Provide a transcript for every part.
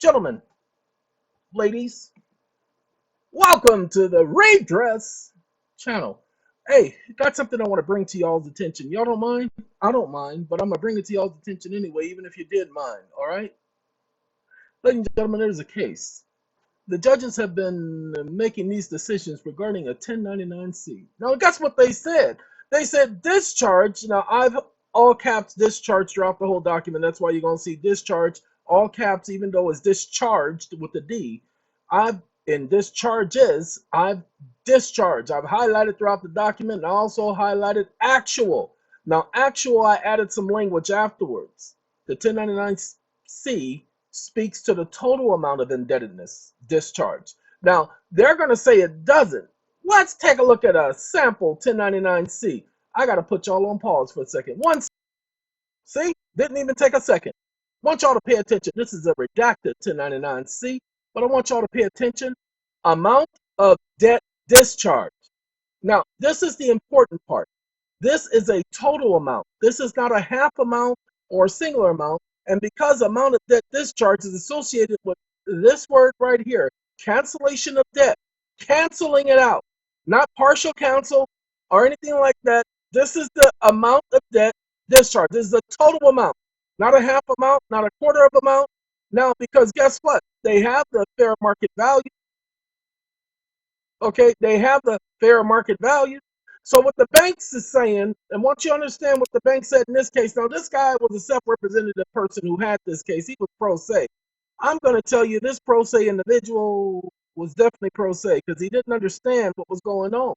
Gentlemen, ladies, welcome to the Redress channel. Hey, got something I want to bring to y'all's attention. Y'all don't mind? I don't mind, but I'm going to bring it to y'all's attention anyway, even if you did mind, all right? Ladies and gentlemen, there's a case. The judges have been making these decisions regarding a 1099-C. Now, guess what they said? They said discharge. Now, I've all caps discharge throughout the whole document. That's why you're going to see discharge, all caps, even though it's discharged with the D. In discharges, I've discharged. I've highlighted throughout the document, and I also highlighted actual. Now, actual, I added some language afterwards. The 1099-C speaks to the total amount of indebtedness discharged. Now, they're going to say it doesn't. Let's take a look at a sample 1099-C. I got to put y'all on pause for a second. See? Didn't even take a second. I want y'all to pay attention. This is a redacted 1099-C, but I want y'all to pay attention. Amount of debt discharge. Now, this is the important part. This is a total amount. This is not a half amount or a singular amount. And because amount of debt discharge is associated with this word right here, cancellation of debt, canceling it out, not partial cancel or anything like that. This is the amount of debt discharge. This is the total amount, not a half amount, not a quarter of amount. Now, because guess what? They have the fair market value. Okay, they have the fair market value. So what the banks is saying, and once you understand what the bank said in this case, now this guy was a self-representative person who had this case. He was pro se. I'm going to tell you this pro se individual was definitely pro se because he didn't understand what was going on.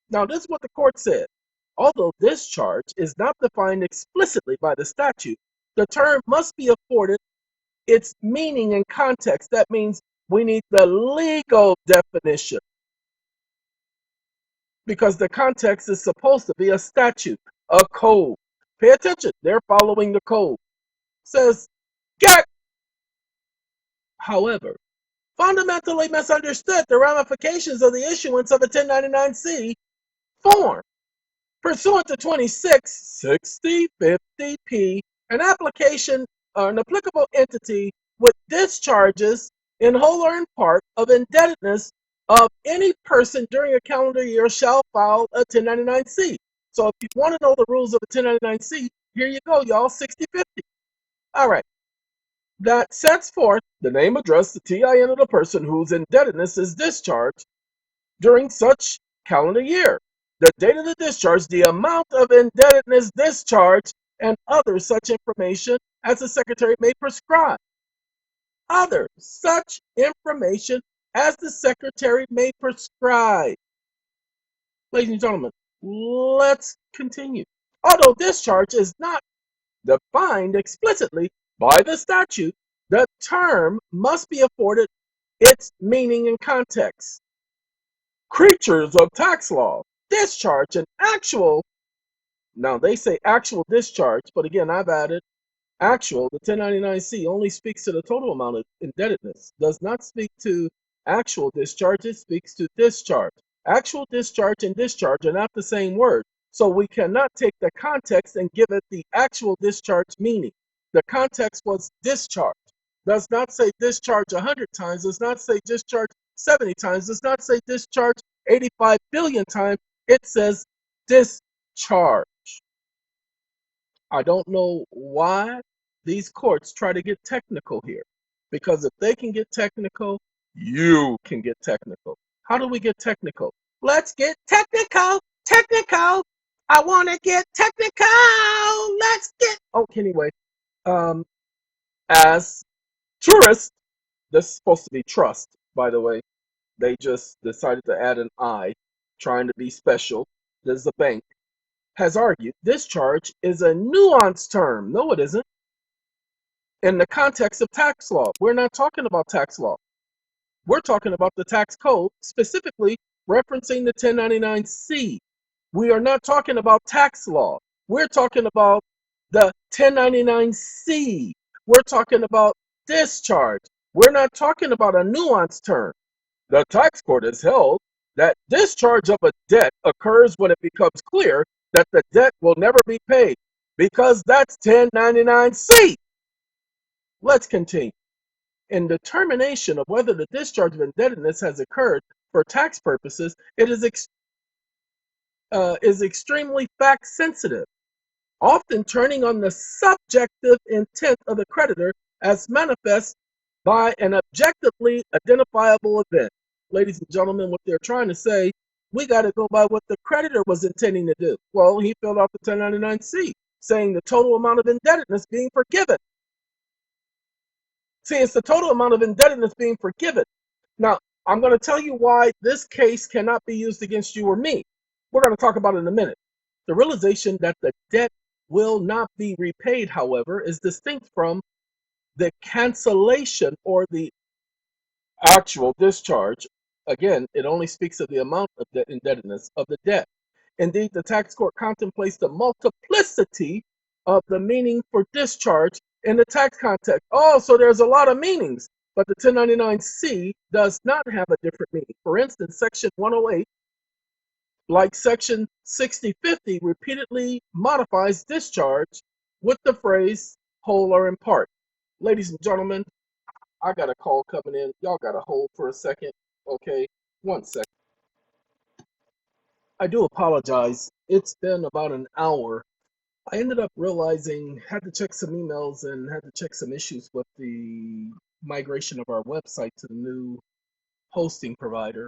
Now this is what the court said. Although discharge is not defined explicitly by the statute, the term must be afforded its meaning and context. That means we need the legal definition, because the context is supposed to be a statute, a code. Pay attention, they're following the code. It says, get, however, fundamentally misunderstood the ramifications of the issuance of a 1099-C form. Pursuant to 266050P, an application or an applicable entity with discharges in whole or in part of indebtedness of any person during a calendar year shall file a 1099-C. So if you want to know the rules of a 1099-C, here you go, y'all, 6050. All right. That sets forth the name, address, the TIN of the person whose indebtedness is discharged during such calendar year, the date of the discharge, the amount of indebtedness discharged, and other such information as the Secretary may prescribe. Other such information as the Secretary may prescribe. Ladies and gentlemen, let's continue. Although discharge is not defined explicitly by the statute, the term must be afforded its meaning and context. Creatures of tax law, discharge and actual, now they say actual discharge, but again, I've added actual. The 1099-C only speaks to the total amount of indebtedness, does not speak to actual discharge, it speaks to discharge. Actual discharge and discharge are not the same word, so we cannot take the context and give it the actual discharge meaning. The context was discharge. Does not say discharge 100 times, does not say discharge 70 times, does not say discharge 85 billion times. It says discharge. I don't know why these courts try to get technical here, because if they can get technical, you can get technical. How do we get technical? Let's get technical. Technical. I want to get technical. Let's get. Oh, anyway, as tourists, this is supposed to be trust, by the way. They just decided to add an I, trying to be special. There's a bank. Has argued discharge is a nuanced term. No, it isn't. In the context of tax law, we're not talking about tax law. We're talking about the tax code, specifically referencing the 1099-C. We are not talking about tax law. We're talking about the 1099-C. We're talking about discharge. We're not talking about a nuanced term. The tax court has held that discharge of a debt occurs when it becomes clear that the debt will never be paid, because that's 1099-C. Let's continue. In determination of whether the discharge of indebtedness has occurred for tax purposes, it is extremely fact sensitive, often turning on the subjective intent of the creditor as manifest by an objectively identifiable event. Ladies and gentlemen, what they're trying to say, we got to go by what the creditor was intending to do. Well, he filled out the 1099-C, saying the total amount of indebtedness being forgiven. See, it's the total amount of indebtedness being forgiven. Now, I'm going to tell you why this case cannot be used against you or me. We're going to talk about it in a minute. The realization that the debt will not be repaid, however, is distinct from the cancellation or the actual discharge. Again, it only speaks of the amount of the indebtedness of the debt. Indeed, the tax court contemplates the multiplicity of the meaning for discharge in the tax context. Oh, so there's a lot of meanings, but the 1099-C does not have a different meaning. For instance, Section 108, like Section 6050, repeatedly modifies discharge with the phrase whole or in part. Ladies and gentlemen, I got a call coming in. Y'all got to hold for a second. Okay, 1 second. I do apologize. It's been about an hour. I ended up realizing, had to check some emails and had to check some issues with the migration of our website to the new hosting provider.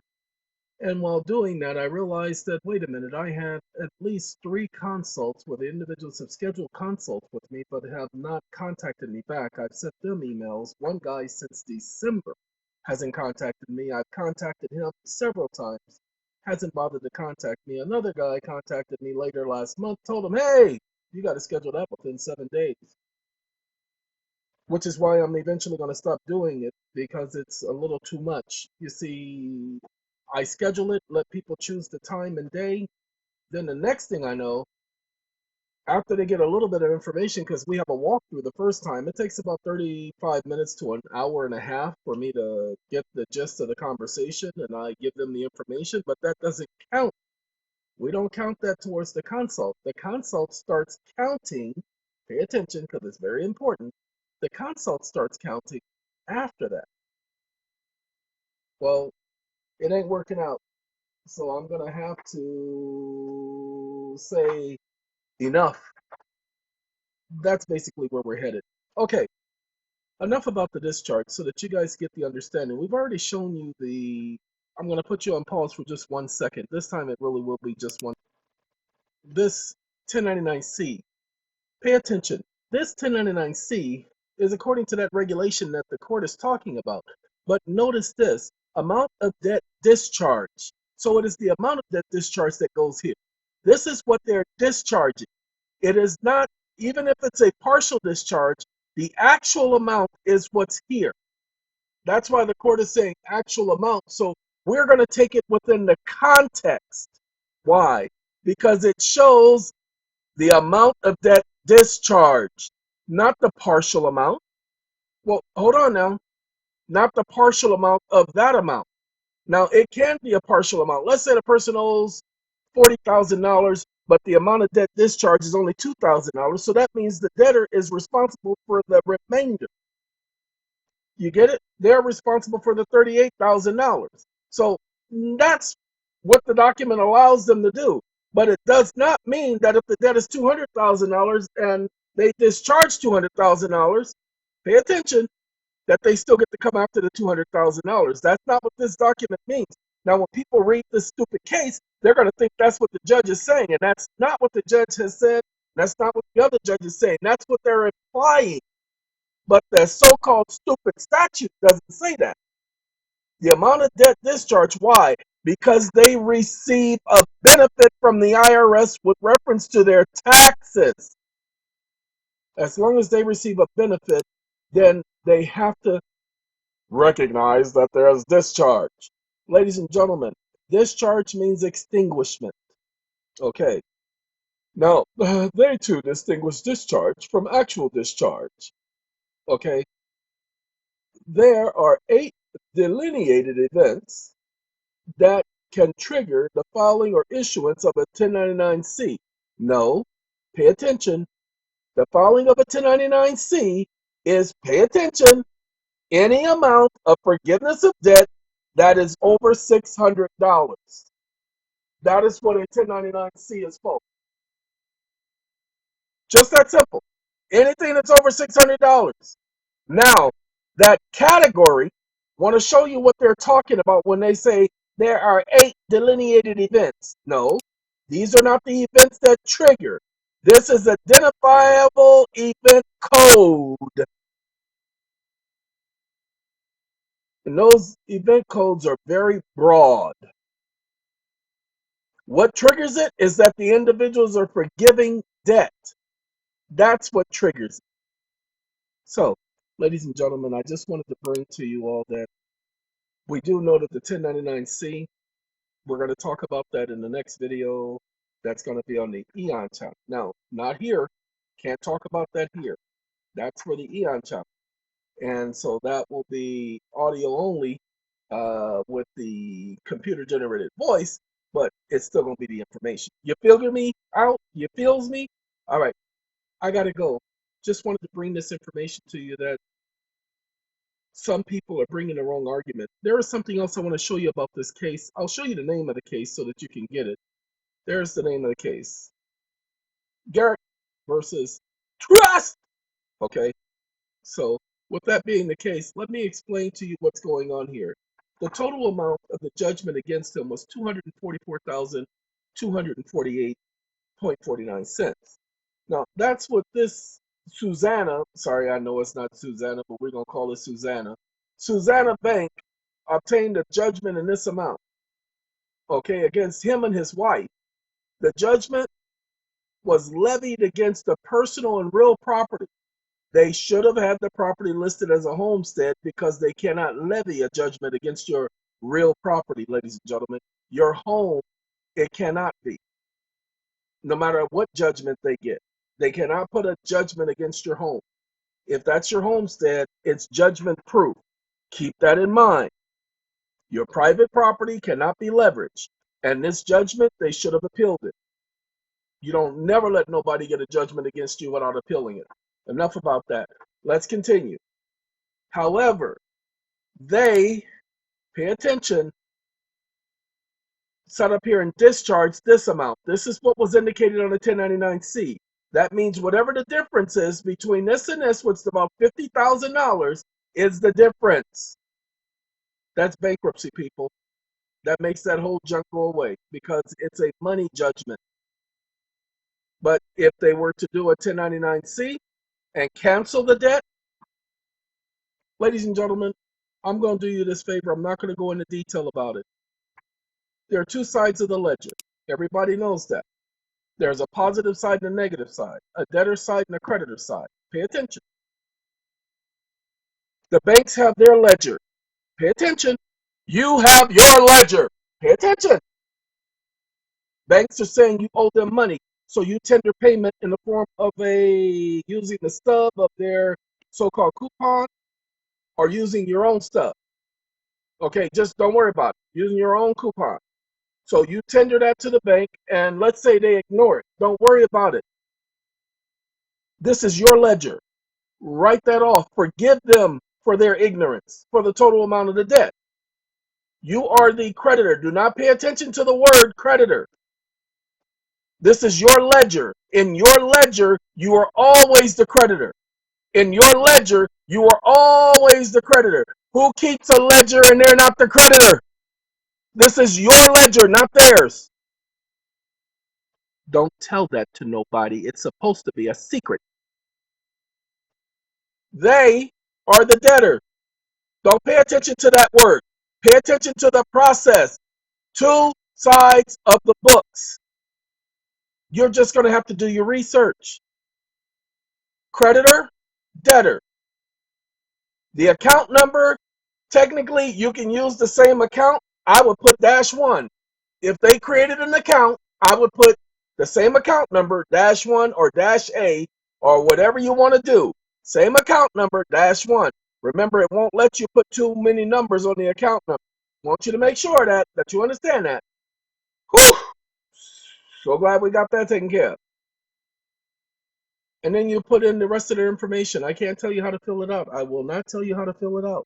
And while doing that, I realized that, wait a minute, I had at least 3 consults where the individuals have scheduled consults with me but have not contacted me back. I've sent them emails. One guy since December hasn't contacted me. I've contacted him several times, hasn't bothered to contact me. Another guy contacted me later last month, told him, hey, you got to schedule that within 7 days, which is why I'm eventually going to stop doing it because it's a little too much. You see, I schedule it, let people choose the time and day. Then the next thing I know, after they get a little bit of information, because we have a walkthrough the first time, it takes about 35 minutes to an hour and a half for me to get the gist of the conversation, and I give them the information, but that doesn't count. We don't count that towards the consult. The consult starts counting, pay attention because it's very important, the consult starts counting after that. Well, it ain't working out. So I'm going to have to say enough. That's basically where we're headed. Okay, enough about the discharge so that you guys get the understanding. We've already shown you I'm going to put you on pause for just 1 second. This time it really will be just one. This 1099-C, pay attention. This 1099-C is according to that regulation that the court is talking about. But notice this, amount of debt discharge. So it is the amount of debt discharge that goes here. This is what they're discharging. It is not, even if it's a partial discharge, the actual amount is what's here. That's why the court is saying actual amount. So we're going to take it within the context. Why? Because it shows the amount of debt discharged, not the partial amount. Well, hold on now. Not the partial amount of that amount. Now, it can be a partial amount. Let's say the person owes $40,000, but the amount of debt discharge is only $2,000. So that means the debtor is responsible for the remainder. You get it? They're responsible for the $38,000. So that's what the document allows them to do. But it does not mean that if the debt is $200,000 and they discharge $200,000, pay attention, that they still get to come after the $200,000. That's not what this document means. Now, when people read this stupid case, they're going to think that's what the judge is saying, and that's not what the judge has said. That's not what the other judge is saying. That's what they're implying. But the so-called stupid statute doesn't say that. The amount of debt discharge, why? Because they receive a benefit from the IRS with reference to their taxes. As long as they receive a benefit, then they have to recognize that there is discharge. Ladies and gentlemen, discharge means extinguishment. Okay. Now, they too distinguish discharge from actual discharge. Okay. There are 8 delineated events that can trigger the filing or issuance of a 1099-C. No, pay attention. The filing of a 1099-C is, pay attention, Any amount of forgiveness of debt that is over $600. That is what a 1099-C is for. Just that simple. Anything that's over $600. Now, that category, want to show you what they're talking about when they say there are 8 delineated events. No, these are not the events that trigger. This is identifiable event code. And those event codes are very broad. What triggers it is that the individuals are forgiving debt. That's what triggers it. So, ladies and gentlemen, I just wanted to bring to you all that we do know that the 1099-C, we're going to talk about that in the next video. That's going to be on the Eon channel. Now, not here. Can't talk about that here. That's for the Eon channel. And so that will be audio only with the computer generated voice, but it's still going to be the information. You figure me out? You feels me? All right. I got to go. Just wanted to bring this information to you that some people are bringing the wrong argument. There is something else I want to show you about this case. I'll show you the name of the case so that you can get it. There's the name of the case. Garrett versus Trust. Okay. So with that being the case, let me explain to you what's going on here. The total amount of the judgment against him was $244,248.49. Now, that's what this Susanna, sorry, I know it's not Susanna, but we're going to call it Susanna. Susanna Bank obtained a judgment in this amount, okay, against him and his wife. The judgment was levied against the personal and real property. They should have had the property listed as a homestead because they cannot levy a judgment against your real property, ladies and gentlemen. Your home, it cannot be. No matter what judgment they get, they cannot put a judgment against your home. If that's your homestead, it's judgment proof. Keep that in mind. Your private property cannot be leveraged. And this judgment, they should have appealed it. You don't never let nobody get a judgment against you without appealing it. Enough about that. Let's continue. However, they, pay attention, set up here and discharge this amount. This is what was indicated on the 1099-C. That means whatever the difference is between this and this, which is about $50,000, is the difference. That's bankruptcy, people. That makes that whole junk go away because it's a money judgment. But if they were to do a 1099-C and cancel the debt, ladies and gentlemen, I'm going to do you this favor. I'm not going to go into detail about it. There are two sides of the ledger. Everybody knows that. There's a positive side and a negative side, a debtor side and a creditor side. Pay attention. The banks have their ledger. Pay attention. You have your ledger. Pay attention. Banks are saying you owe them money, so you tender payment in the form of using the stub of their so-called coupon or using your own stub. Okay, just don't worry about it. Using your own coupon. So you tender that to the bank, and let's say they ignore it. Don't worry about it. This is your ledger. Write that off. Forgive them for their ignorance, for the total amount of the debt. You are the creditor. Do not pay attention to the word creditor. This is your ledger. In your ledger, you are always the creditor. In your ledger, you are always the creditor. Who keeps a ledger and they're not the creditor? This is your ledger, not theirs. Don't tell that to nobody. It's supposed to be a secret. They are the debtor. Don't pay attention to that word. Pay attention to the process. Two sides of the books. You're just going to have to do your research. Creditor, debtor. The account number, technically you can use the same account. I would put -1. If they created an account, I would put the same account number, -1 or -A or whatever you want to do. Same account number, -1. Remember, it won't let you put too many numbers on the account number. I want you to make sure that you understand that. Whew. So glad we got that taken care of. And then you put in the rest of the information. I can't tell you how to fill it out. I will not tell you how to fill it out.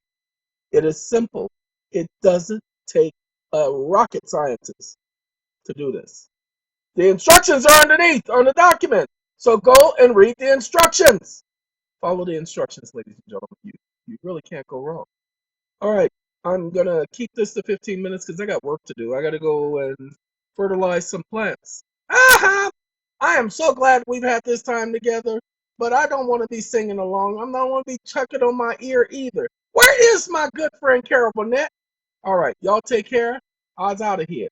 It is simple. It doesn't take a rocket scientist to do this. The instructions are underneath on the document. So go and read the instructions. Follow the instructions, ladies and gentlemen. You really can't go wrong. All right, I'm going to keep this to 15 minutes because I got work to do. I got to go and fertilize some plants. Aha! I am so glad we've had this time together, but I don't want to be singing along. I'm not want to be chucking on my ear either. Where is my good friend Carol Burnett? All right, y'all take care. I was out of here.